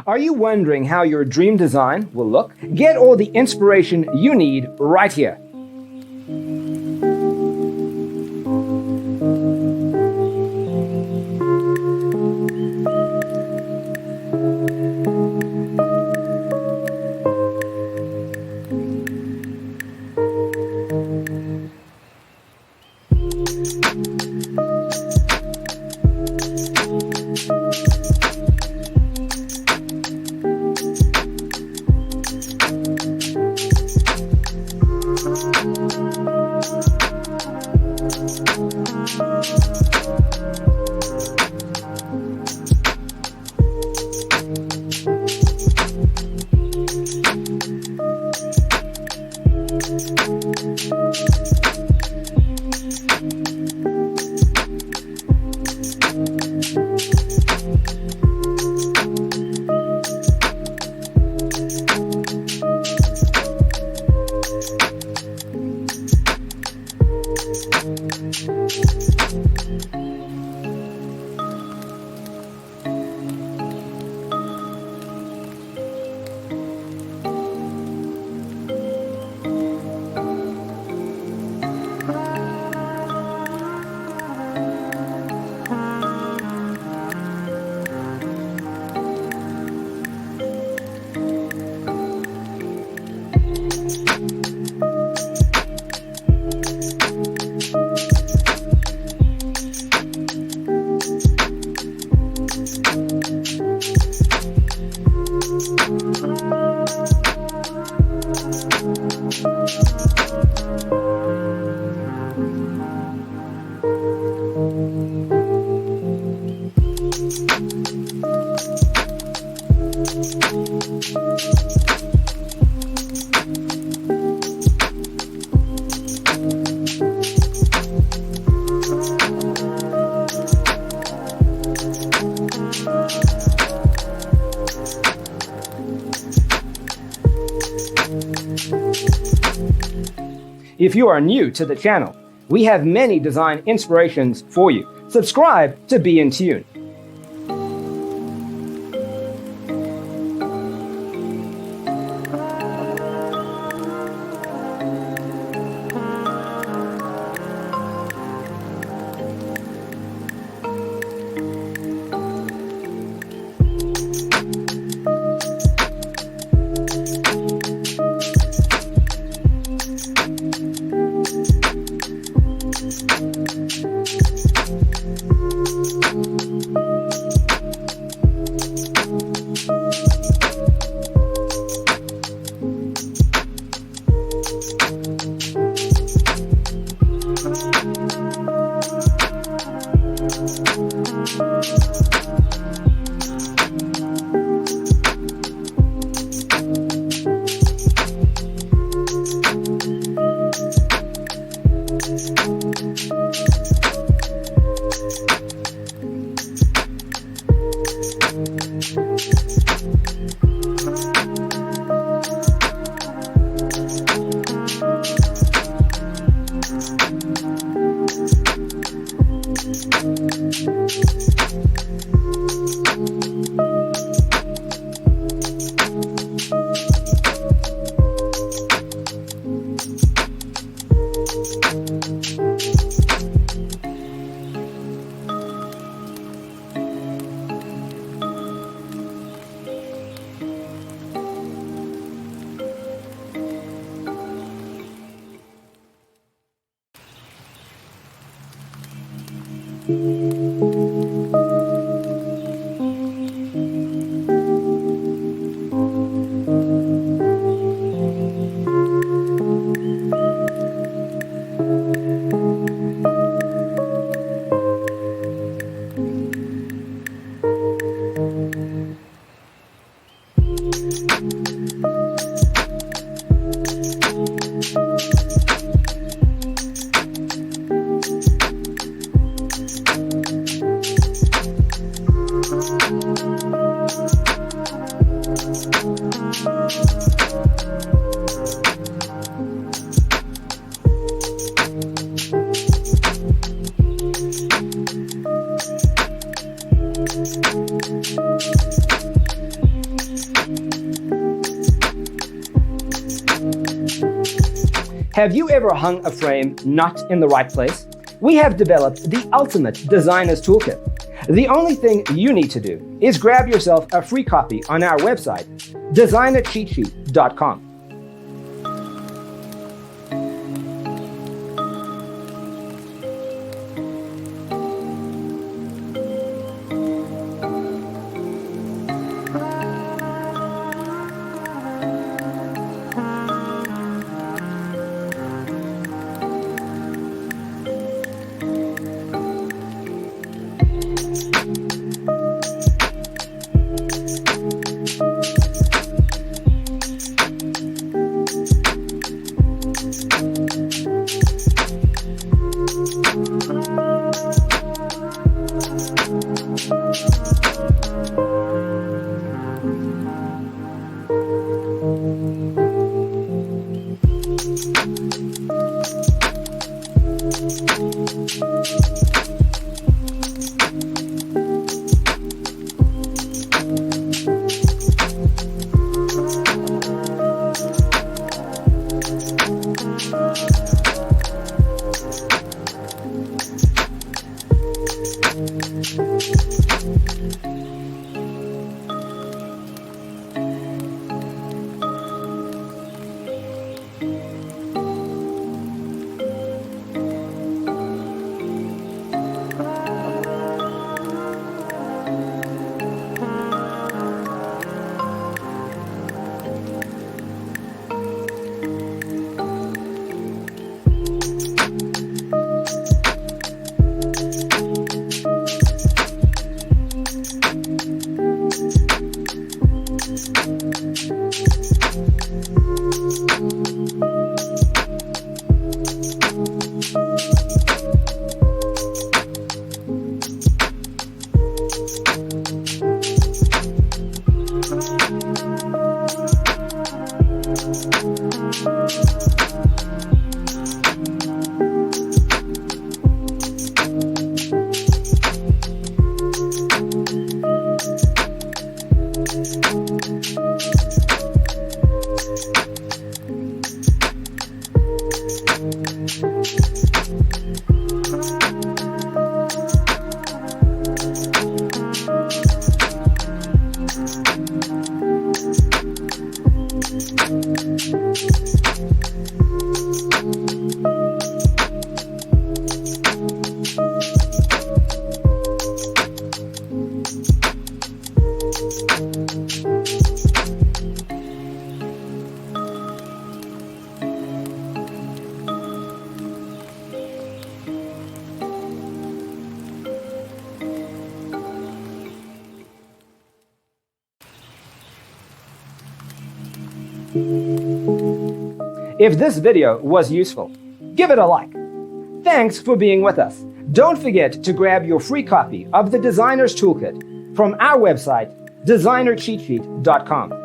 Are you wondering how your dream design will look? Get all the inspiration you need right here. If you are new to the channel, we have many design inspirations for you. Subscribe to be in tune. Have you ever hung a frame not in the right place? We have developed the ultimate designer's toolkit. The only thing you need to do is grab yourself a free copy on our website, designercheatsheet.com. If this video was useful, give it a like. Thanks for being with us. Don't forget to grab your free copy of the Designer's Toolkit from our website, designercheatsheet.com.